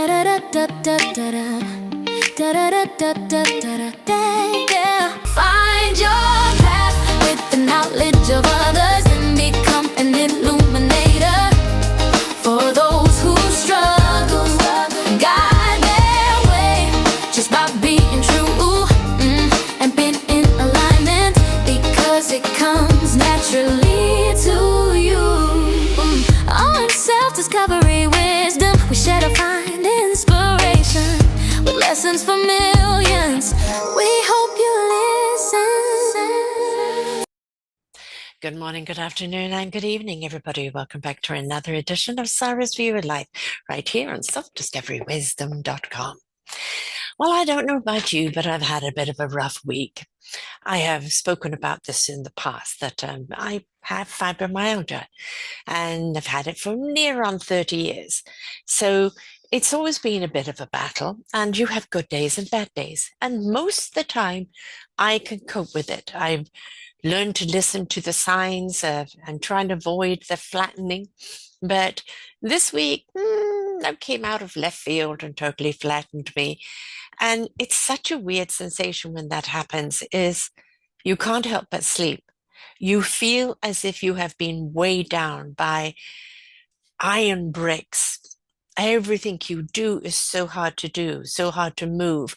Find your path with the knowledge of others and become an illuminator for those who struggle. Guide their way just by being true and being in alignment, because it comes naturally to you. On self-discovery wisdom, we share to find inspiration with lessons for millions. We hope you listen. Good morning, good afternoon, and good evening, everybody. Welcome back to another edition of Sarah's View of Life, right here on selfdiscoverywisdom.com. Well, I don't know about you, but I've had a bit of a rough week. I have spoken about this in the past, that I have fibromyalgia, and I've had it for near on 30 years. So it's always been a bit of a battle, and you have good days and bad days. And most of the time, I can cope with it. I've learned to listen to the signs and try and avoid the flattening. But this week, that came out of left field and totally flattened me. And it's such a weird sensation when that happens, is you can't help but sleep. You feel as if you have been weighed down by iron bricks. Everything you do is so hard to do, so hard to move,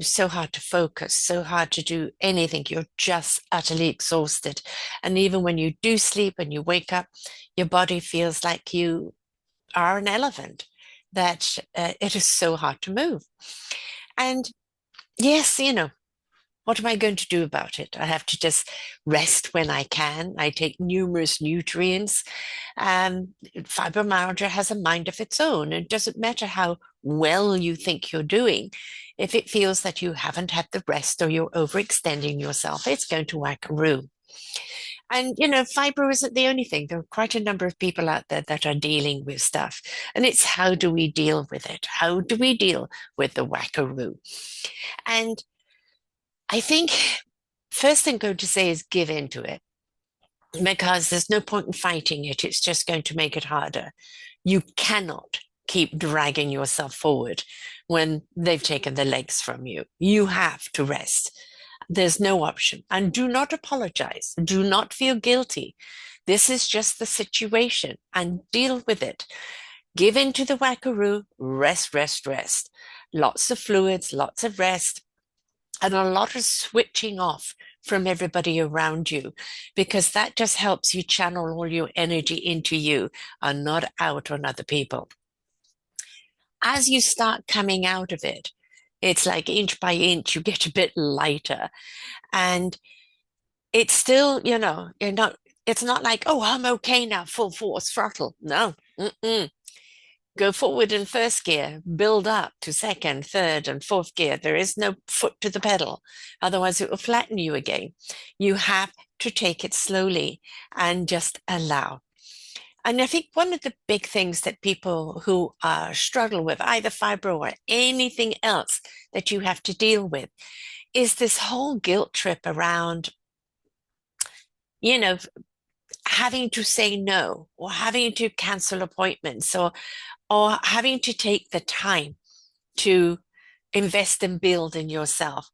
so hard to focus, so hard to do anything. You're just utterly exhausted. And even when you do sleep and you wake up, your body feels like you are an elephant, that it is so hard to move. And yes, what am I going to do about it? I have to just rest when I can. I take numerous nutrients. Fibromyalgia has a mind of its own. It doesn't matter how well you think you're doing. If it feels that you haven't had the rest or you're overextending yourself, it's going to whackaroo. And, fibro isn't the only thing. There are quite a number of people out there that are dealing with stuff. And it's how do we deal with it? How do we deal with the whackaroo? And I think first thing I'm going to say is give in to it, because there's no point in fighting it. It's just going to make it harder. You cannot keep dragging yourself forward when they've taken the legs from you. You have to rest. There's no option. And do not apologize. Do not feel guilty. This is just the situation, and deal with it. Give in to the whackaroo. Rest, rest, rest. Lots of fluids, lots of rest, and a lot of switching off from everybody around you, because that just helps you channel all your energy into you and not out on other people. As you start coming out of it, it's like inch by inch, you get a bit lighter. And it's still, it's not like, oh, I'm okay now, full force throttle. No. Go forward in first gear, build up to second, third, and fourth gear. There is no foot to the pedal. Otherwise, it will flatten you again. You have to take it slowly and just allow. And I think one of the big things that people who struggle with either fibro or anything else that you have to deal with is this whole guilt trip around, having to say no, or having to cancel appointments, or having to take the time to invest and build in yourself.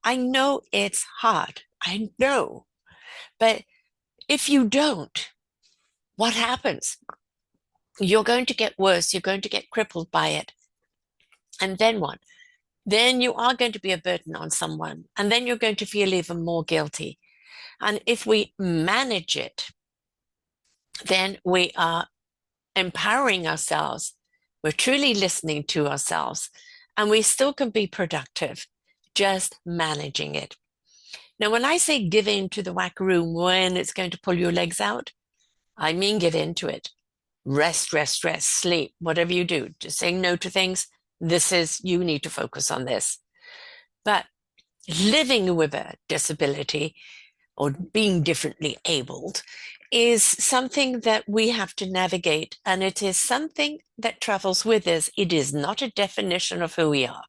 I know it's hard. I know. But if you don't, what happens? You're going to get worse. You're going to get crippled by it. And then what? Then you are going to be a burden on someone. And then you're going to feel even more guilty. And if we manage it, then we are empowering ourselves. We're truly listening to ourselves, and we still can be productive, just managing it. Now, when I say give in to the whackaroo when it's going to pull your legs out, I mean give in to it. Rest, rest, rest, sleep, whatever you do. Just saying no to things. You need to focus on this. But living with a disability or being differently abled is something that we have to navigate, and it is something that travels with us. It is not a definition of who we are.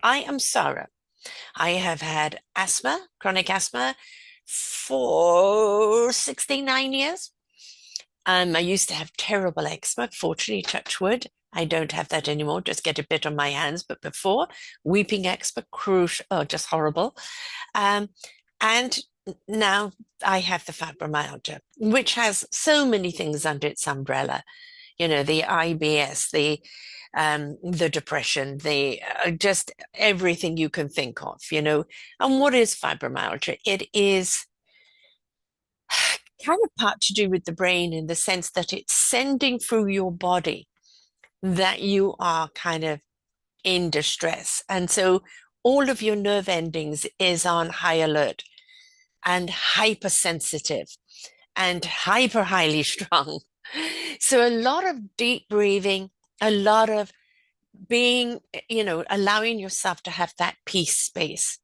I am Sarah. I have had asthma, chronic asthma, for 69 years. I used to have terrible eczema, fortunately, touch wood. I don't have that anymore, just get a bit on my hands. But before, weeping expert, crucial, oh, just horrible. Um, and now I have the fibromyalgia, which has so many things under its umbrella. You know, the IBS, the depression, the just everything you can think of, you know. And what is fibromyalgia? It is kind of part to do with the brain in the sense that it's sending through your body that you are kind of in distress. And so all of your nerve endings is on high alert and hypersensitive and hyper highly strung. So a lot of deep breathing, a lot of being, you know, allowing yourself to have that peace space.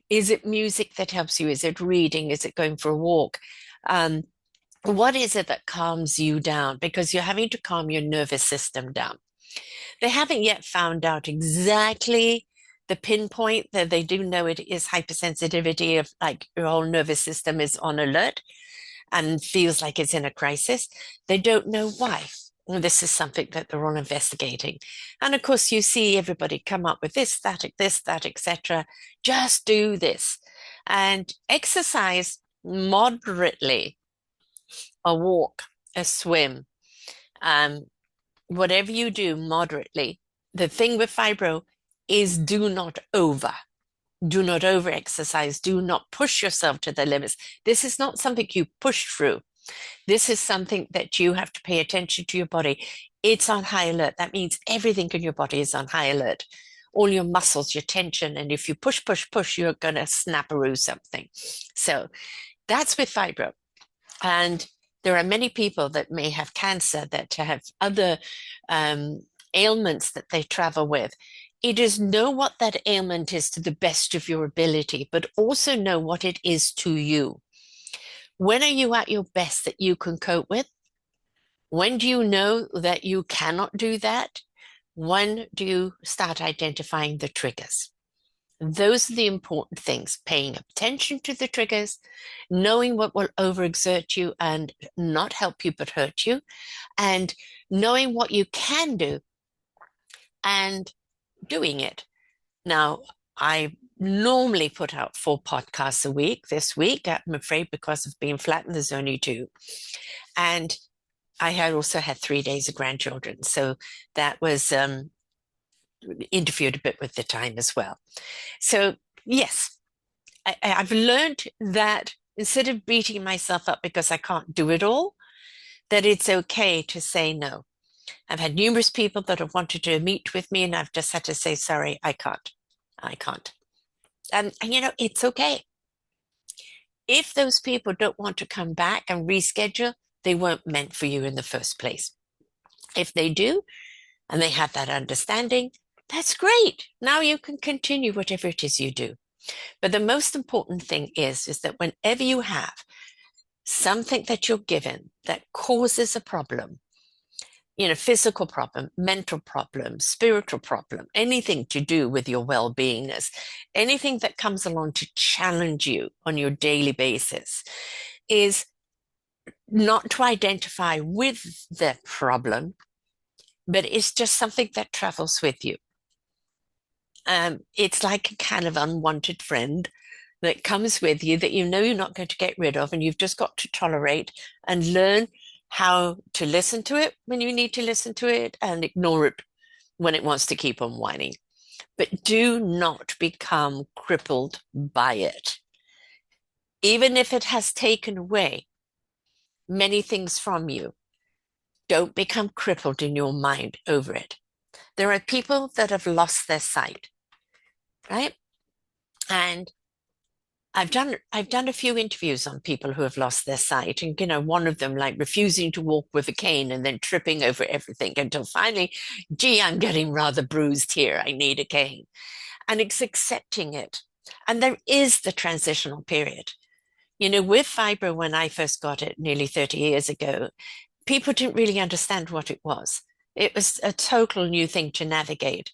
Is it music that helps you? Is it reading? Is it going for a walk? Um, what is it that calms you down? Because you're having to calm your nervous system down. They haven't yet found out exactly the pinpoint that they do know it is hypersensitivity of like your whole nervous system is on alert and feels like it's in a crisis. They don't know why. Well, this is something that they're all investigating. And of course, you see everybody come up with this, that, etc. Just do this and exercise moderately, a walk, a swim, um, whatever you do moderately. The thing with fibro is do not over exercise, do not push yourself to the limits. This is not something you push through. This is something that you have to pay attention to your body. It's on high alert. That means everything in your body is on high alert. All your muscles, your tension, and if you push, push, push, you're going to snapperoo something. So that's with fibro. And there are many people that may have cancer, that have other um, ailments that they travel with. It is know what that ailment is to the best of your ability, but also know what it is to you. When are you at your best that you can cope with? When do you know that you cannot do that? When do you start identifying the triggers? Those are the important things, paying attention to the triggers, knowing what will overexert you and not help you but hurt you, and knowing what you can do and doing it. Now, I normally put out 4 podcasts a week. This week, I'm afraid, because of being flattened, there's only 2. And I had also had 3 days of grandchildren. So that was interfered a bit with the time as well. So, yes, I've learned that instead of beating myself up because I can't do it all, that it's okay to say no. I've had numerous people that have wanted to meet with me, and I've just had to say, sorry, I can't. I can't. And you know, it's okay. If those people don't want to come back and reschedule, they weren't meant for you in the first place. If they do, and they have that understanding, that's great. Now you can continue whatever it is you do. But the most important thing is that whenever you have something that you're given that causes a problem, you know, physical problem, mental problem, spiritual problem, anything to do with your well-beingness, anything that comes along to challenge you on your daily basis, is not to identify with the problem, but it's just something that travels with you. It's like a kind of unwanted friend that comes with you that you know you're not going to get rid of, and you've just got to tolerate and learn how to listen to it when you need to listen to it and ignore it when it wants to keep on whining. But do not become crippled by it. Even if it has taken away many things from you, don't become crippled in your mind over it. There are people that have lost their sight, right? And I've done a few interviews on people who have lost their sight, and you know, one of them like refusing to walk with a cane and then tripping over everything until finally, gee, I'm getting rather bruised here. I need a cane. And it's accepting it. And there is the transitional period. You know, with fibro, when I first got it nearly 30 years ago, people didn't really understand what it was. It was a total new thing to navigate.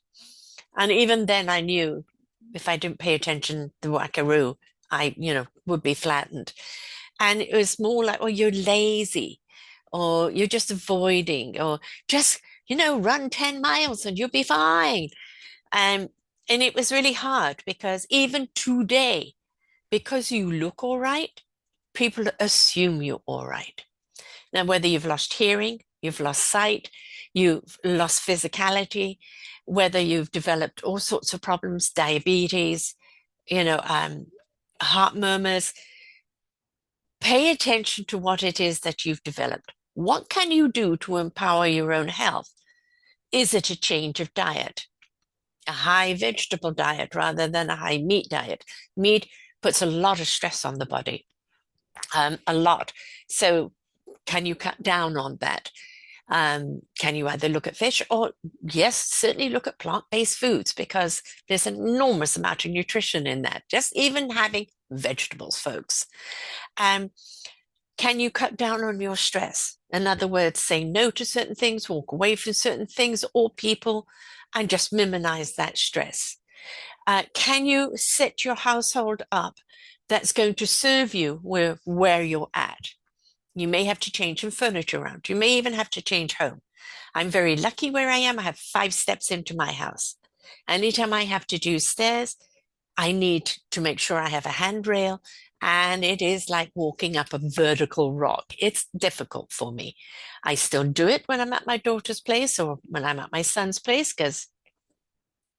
And even then I knew if I didn't pay attention, the Whackaroo, I, you know, would be flattened. And it was more like, oh, you're lazy, or you're just avoiding, or just run 10 miles and you'll be fine. Um, and it was really hard because even today, because you look all right, people assume you're all right. Now, whether you've lost hearing, you've lost sight, you've lost physicality, whether you've developed all sorts of problems, diabetes, you know, um, heart murmurs, pay attention to what it is that you've developed. What can you do to empower your own health? Is it a change of diet? A high vegetable diet rather than a high meat diet. Meat puts a lot of stress on the body, a lot. So, can you cut down on that? Can you either look at fish or, yes, certainly look at plant-based foods because there's an enormous amount of nutrition in that. Just even having vegetables, folks. Um, can you cut down on your stress? In other words, say no to certain things, walk away from certain things or people, and just minimize that stress. Can you set your household up that's going to serve you where you're at? You may have to change some furniture around. You may even have to change home. I'm very lucky where I am. I have 5 steps into my house. Anytime I have to do stairs, I need to make sure I have a handrail, and it is like walking up a vertical rock. It's difficult for me. I still do it when I'm at my daughter's place or when I'm at my son's place because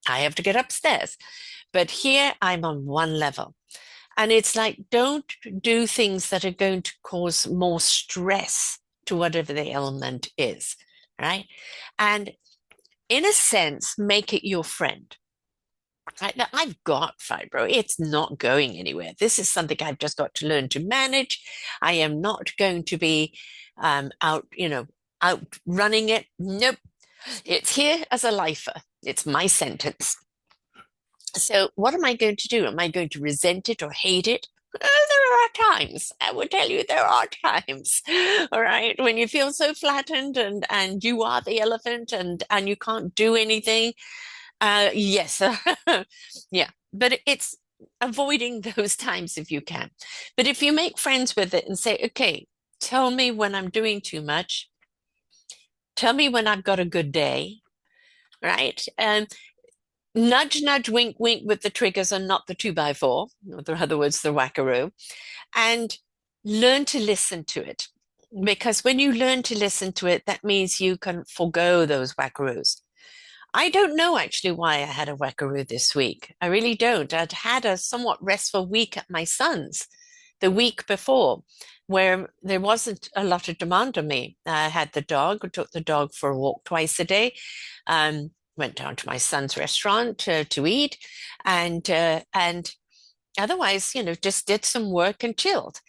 I have to get upstairs. But here I'm on one level. And it's like, don't do things that are going to cause more stress to whatever the element is, right? And in a sense, make it your friend. Right? Now, I've got fibro. It's not going anywhere. This is something I've just got to learn to manage. I am not going to be out running it. Nope. It's here as a lifer. It's my sentence. So what am I going to do? Am I going to resent it or hate it? There are times. I will tell you there are times. All right. When you feel so flattened and you are the elephant and you can't do anything. Yes. Yeah. But it's avoiding those times if you can. But if you make friends with it and say, okay, tell me when I'm doing too much. Tell me when I've got a good day. Right. Nudge, nudge, wink, wink with the triggers and not the 2x4, or in other words, the whackaroo, and learn to listen to it. Because when you learn to listen to it, that means you can forego those whackaroos. I don't know actually why I had a whackaroo this week. I really don't. I'd had a somewhat restful week at my son's the week before, where there wasn't a lot of demand on me. I had the dog, took the dog for a walk twice a day. Went down to my son's restaurant to eat, and otherwise, just did some work and chilled.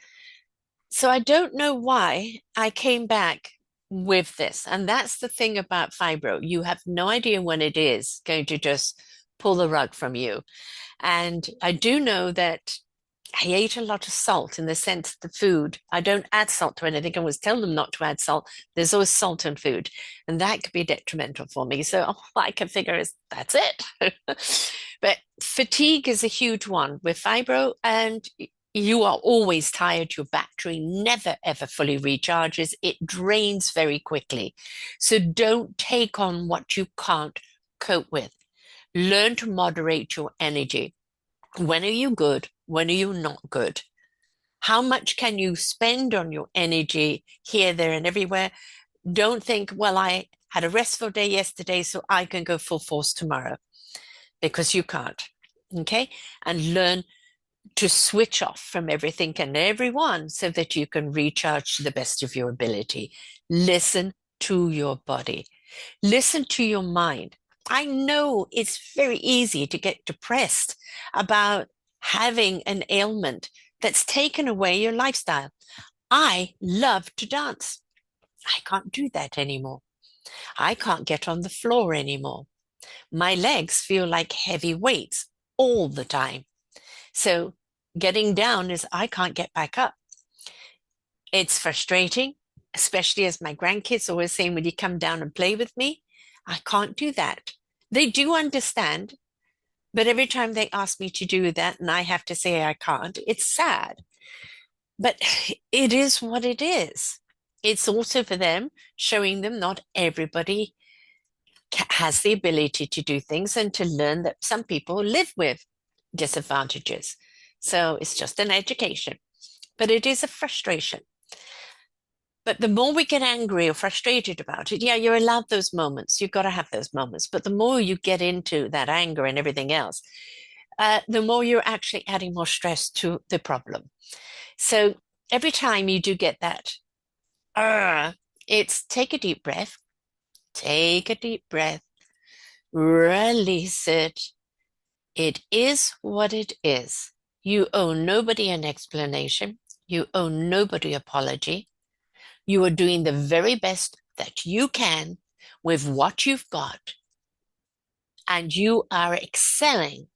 So I don't know why I came back with this, and that's the thing about fibro. You have no idea when it is going to just pull the rug from you. And I do know that I ate a lot of salt in the sense the food. I don't add salt to anything. I always tell them not to add salt. There's always salt in food, and that could be detrimental for me. So all I can figure is that's it. But fatigue is a huge one with fibro, and you are always tired. Your battery never ever fully recharges. It drains very quickly. So don't take on what you can't cope with. Learn to moderate your energy. When are you good? When are you not good? How much can you spend on your energy here, there, and everywhere? Don't think, well, I had a restful day yesterday, so I can go full force tomorrow, because you can't. Okay? And learn to switch off from everything and everyone so that you can recharge to the best of your ability. Listen to your body. Listen to your mind. I know it's very easy to get depressed about having an ailment that's taken away your lifestyle. I love to dance. I can't do that anymore. I can't get on the floor anymore. My legs feel like heavy weights all the time. So getting down is I can't get back up. It's frustrating, especially as my grandkids always saying, "Will you come down and play with me?" I can't do that. They do understand, but every time they ask me to do that and I have to say I can't, it's sad. But it is what it is. It's also for them, showing them not everybody has the ability to do things and to learn that some people live with disadvantages. So it's just an education, but it is a frustration. But the more we get angry or frustrated about it, yeah, you're allowed those moments. You've got to have those moments. But the more you get into that anger and everything else, the more you're actually adding more stress to the problem. So every time you do get that, it's take a deep breath, release it. It is what it is. You owe nobody an explanation. You owe nobody apology. You are doing the very best that you can with what you've got, and you are excelling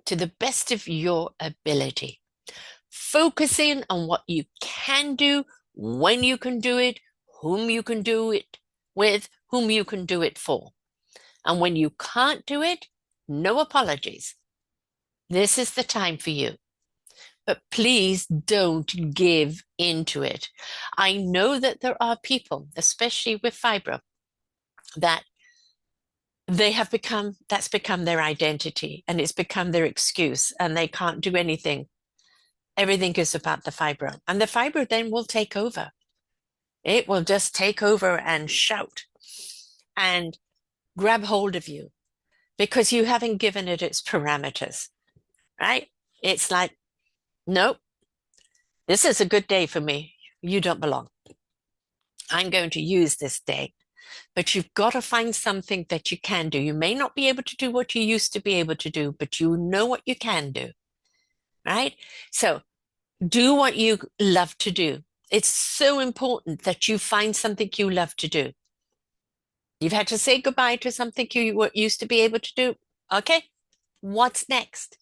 to the best of your ability. Focusing on what you can do, when you can do it, whom you can do it with, whom you can do it for. And when you can't do it, no apologies. This is the time for you. But please don't give into it. I know that there are people, especially with fibro, that that's become their identity and it's become their excuse and they can't do anything. Everything is about the fibro. And the fibro then will take over. It will just take over and shout and grab hold of you because you haven't given it its parameters, right? It's like, nope, this is a good day for me. You don't belong. I'm going to use this day. But you've got to find something that you can do. You may not be able to do what you used to be able to do, but you know what you can do, right? So do what you love to do. It's so important that you find something you love to do. You've had to say goodbye to something you used to be able to do. Okay, what's next?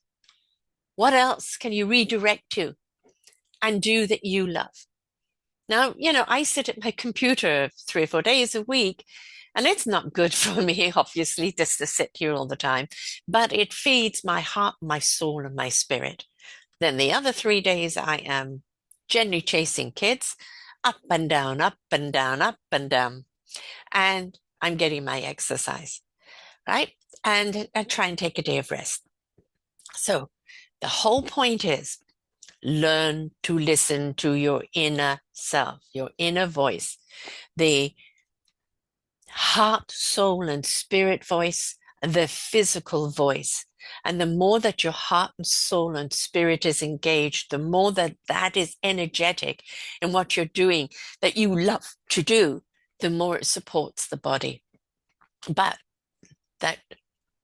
What else can you redirect to and do that you love? Now, I sit at my computer 3 or 4 days a week, and it's not good for me, obviously, just to sit here all the time, but it feeds my heart, my soul, and my spirit. Then the other 3 days, I am generally chasing kids up and down, up and down, up and down, and I'm getting my exercise, right? And I try and take a day of rest. So the whole point is learn to listen to your inner self, your inner voice, the heart, soul, and spirit voice, the physical voice. And the more that your heart and soul and spirit is engaged, the more that that is energetic in what you're doing, that you love to do, the more it supports the body. But that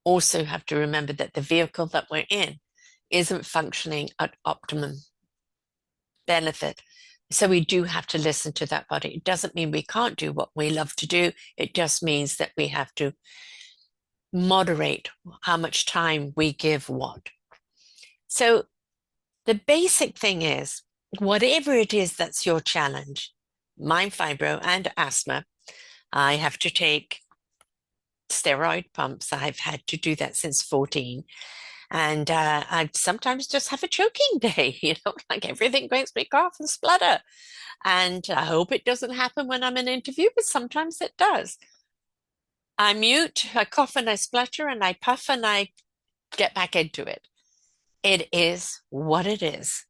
also have to remember that the vehicle that we're in isn't functioning at optimum benefit. So we do have to listen to that body. It doesn't mean we can't do what we love to do. It just means that we have to moderate how much time we give what. So the basic thing is, whatever it is that's your challenge, mine fibro and asthma, I have to take steroid pumps. I've had to do that since 14. And I sometimes just have a choking day, like everything makes me cough and splutter. And I hope it doesn't happen when I'm in an interview, but sometimes it does. I mute, I cough and I splutter and I puff and I get back into it. It is what it is.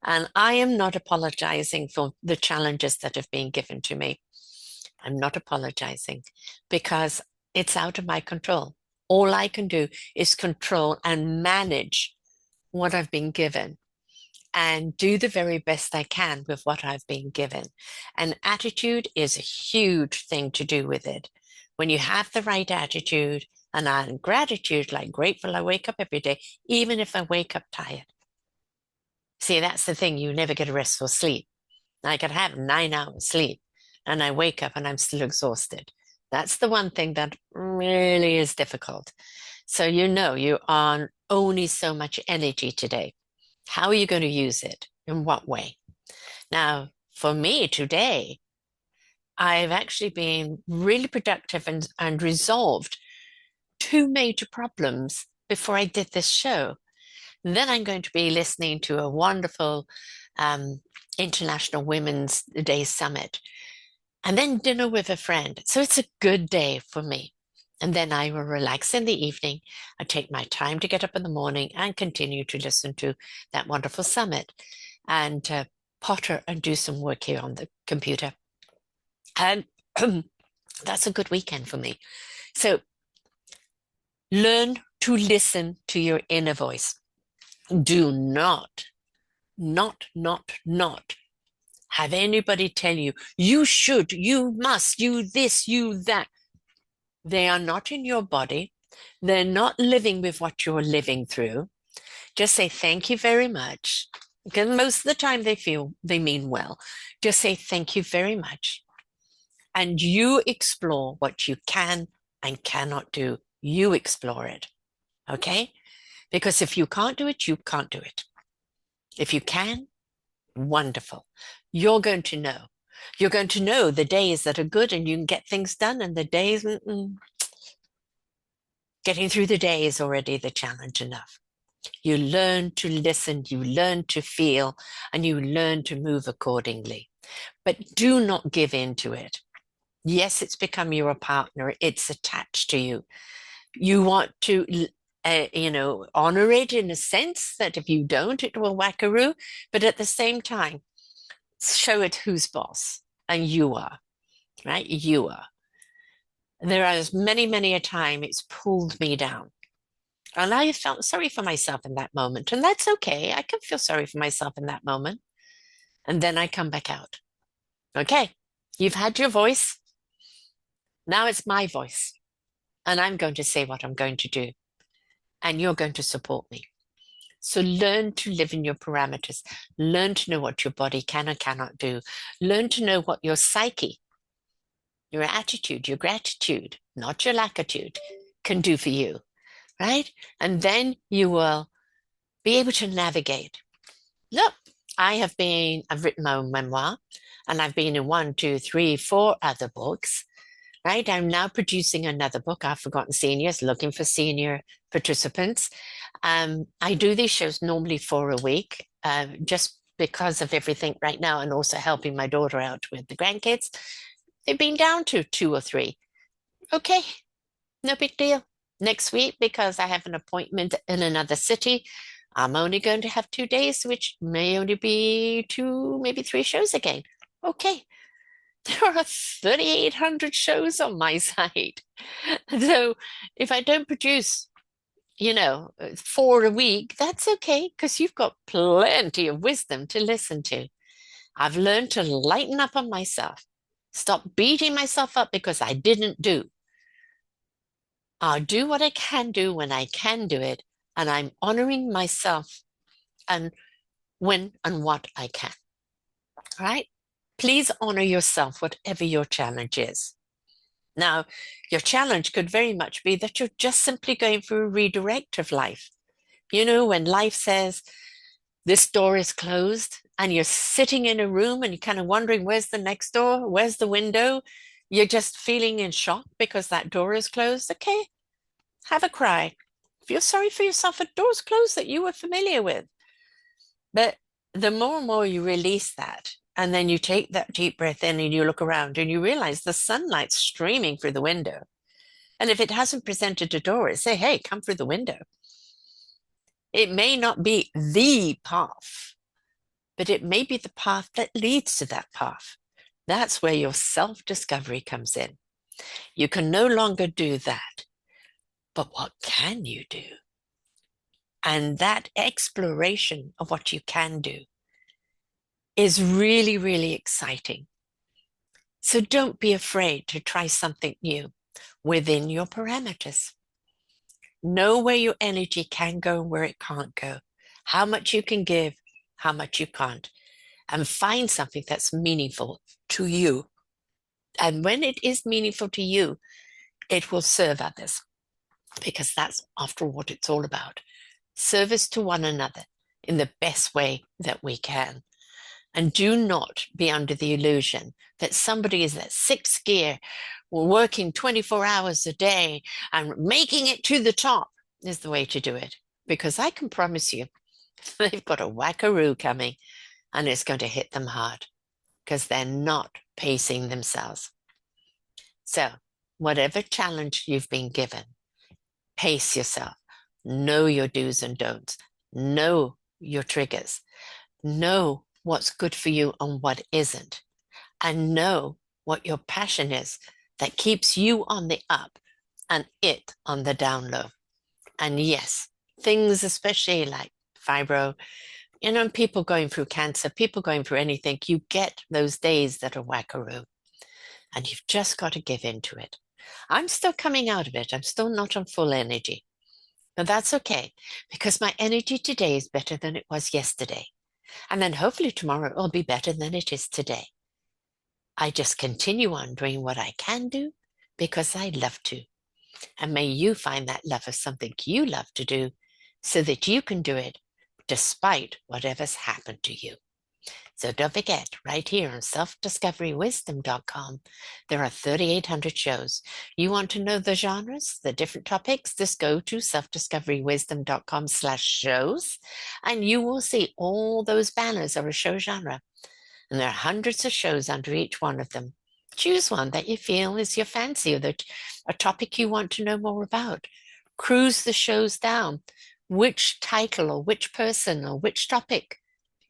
And I am not apologizing for the challenges that have been given to me. I'm not apologizing because it's out of my control. All I can do is control and manage what I've been given and do the very best I can with what I've been given. And attitude is a huge thing to do with it. When you have the right attitude, and gratitude, like grateful I wake up every day, even if I wake up tired. See, that's the thing. You never get a restful sleep. I could have 9 hours sleep and I wake up and I'm still exhausted. That's the one thing that really is difficult. So you are only so much energy today. How are you going to use it? In what way? Now, for me today, I've actually been really productive and resolved 2 major problems before I did this show. And then I'm going to be listening to a wonderful International Women's Day Summit and then dinner with a friend. So it's a good day for me. And then I will relax in the evening. I take my time to get up in the morning and continue to listen to that wonderful summit and potter and do some work here on the computer. And that's a good weekend for me. So learn to listen to your inner voice. Do not have anybody tell you, you should, you must, you this, you that. They are not in your body. They're not living with what you're living through. Just say thank you very much. Because most of the time they mean well. Just say thank you very much. And you explore what you can and cannot do. You explore it. Okay? Because if you can't do it, you can't do it. If you can, wonderful. You're going to know. You're going to know the days that are good and you can get things done, and the days, getting through the day is already the challenge enough. You learn to listen, you learn to feel, and you learn to move accordingly. But do not give in to it. Yes, it's become your partner, it's attached to you. You want to, honor it in a sense that if you don't, it will whackaroo. But at the same time, show it who's boss. And you are, right? You are. There are many a time it's pulled me down. And I felt sorry for myself in that moment. And that's okay. I can feel sorry for myself in that moment. And then I come back out. Okay, you've had your voice. Now it's my voice. And I'm going to say what I'm going to do. And you're going to support me. So learn to live in your parameters. Learn to know what your body can and cannot do. Learn to know what your psyche, your attitude, your gratitude, not your lackitude, can do for you, right? And then you will be able to navigate. Look, I've written my own memoir, and I've been in 1, 2, 3, 4 other books, right? I'm now producing another book, I've Forgotten Seniors, looking for senior participants. I do these shows normally for a week, just because of everything right now, and also helping my daughter out with the grandkids. They've been down to 2 or 3. Okay, no big deal. Next week, because I have an appointment in another city, I'm only going to have 2 days, which may only be 2, maybe 3 shows again. Okay. There are 3,800 shows on my site. So if I don't produce, 4 a week, that's okay, because you've got plenty of wisdom to listen to. I've learned to lighten up on myself. Stop beating myself up because I didn't do. I'll do what I can do when I can do it, and I'm honoring myself and when and what I can. All right? Please honor yourself, whatever your challenge is. Now, your challenge could very much be that you're just simply going through a redirect of life. When life says, this door is closed, and you're sitting in a room and you're kind of wondering, where's the next door? Where's the window? You're just feeling in shock because that door is closed. Okay, have a cry. Feel sorry for yourself. A door's closed that you were familiar with. But the more and more you release that, and then you take that deep breath in and you look around and you realize the sunlight's streaming through the window. And if it hasn't presented a door, say, hey, come through the window. It may not be the path, but it may be the path that leads to that path. That's where your self-discovery comes in. You can no longer do that. But what can you do? And that exploration of what you can do is really, really exciting. So don't be afraid to try something new within your parameters. Know where your energy can go and where it can't go, how much you can give, how much you can't, and find something that's meaningful to you. And when it is meaningful to you, it will serve others, because that's, after all, what it's all about. Service to one another in the best way that we can. And do not be under the illusion that somebody is at 6th gear, working 24 hours a day and making it to the top is the way to do it. Because I can promise you, they've got a whackaroo coming, and it's going to hit them hard because they're not pacing themselves. So whatever challenge you've been given, pace yourself. Know your do's and don'ts. Know your triggers. Know what's good for you and what isn't. And know what your passion is that keeps you on the up and it on the down low. And yes, things especially like fibro, people going through cancer, people going through anything, you get those days that are whackaroo. And you've just got to give into it. I'm still coming out of it. I'm still not on full energy. But that's okay, because my energy today is better than it was yesterday. And then hopefully tomorrow it will be better than it is today. I just continue on doing what I can do because I love to. And may you find that love of something you love to do so that you can do it despite whatever's happened to you. So don't forget, right here on selfdiscoverywisdom.com, there are 3,800 shows. You want to know the genres, the different topics? Just go to selfdiscoverywisdom.com/shows, and you will see all those banners of a show genre. And there are hundreds of shows under each one of them. Choose one that you feel is your fancy or a topic you want to know more about. Cruise the shows down. Which title or which person or which topic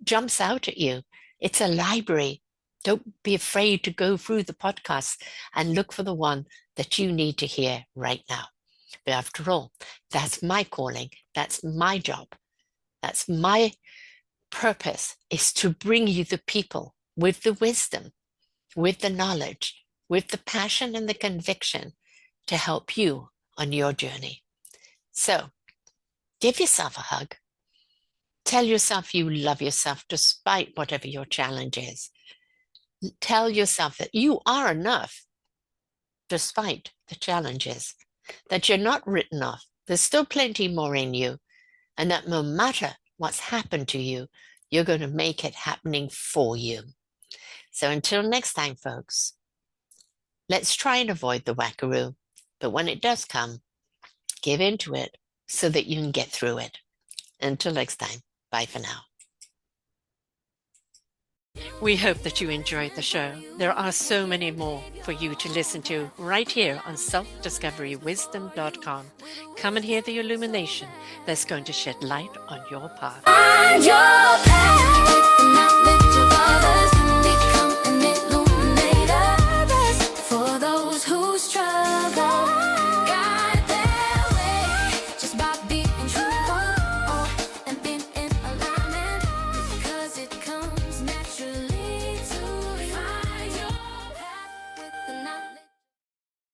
jumps out at you? It's a library. Don't be afraid to go through the podcast and look for the one that you need to hear right now. But after all, that's my calling. That's my job. That's my purpose, is to bring you the people with the wisdom, with the knowledge, with the passion and the conviction to help you on your journey. So give yourself a hug. Tell yourself you love yourself despite whatever your challenge is. Tell yourself that you are enough despite the challenges, that you're not written off. There's still plenty more in you, and that no matter what's happened to you, you're going to make it happening for you. So until next time, folks, let's try and avoid the whackaroo. But when it does come, give into it so that you can get through it. Until next time. Bye for now. We hope that you enjoyed the show. There are so many more for you to listen to right here on selfdiscoverywisdom.com. Come and hear the illumination that's going to shed light on your path. Find your path with the knowledge of others.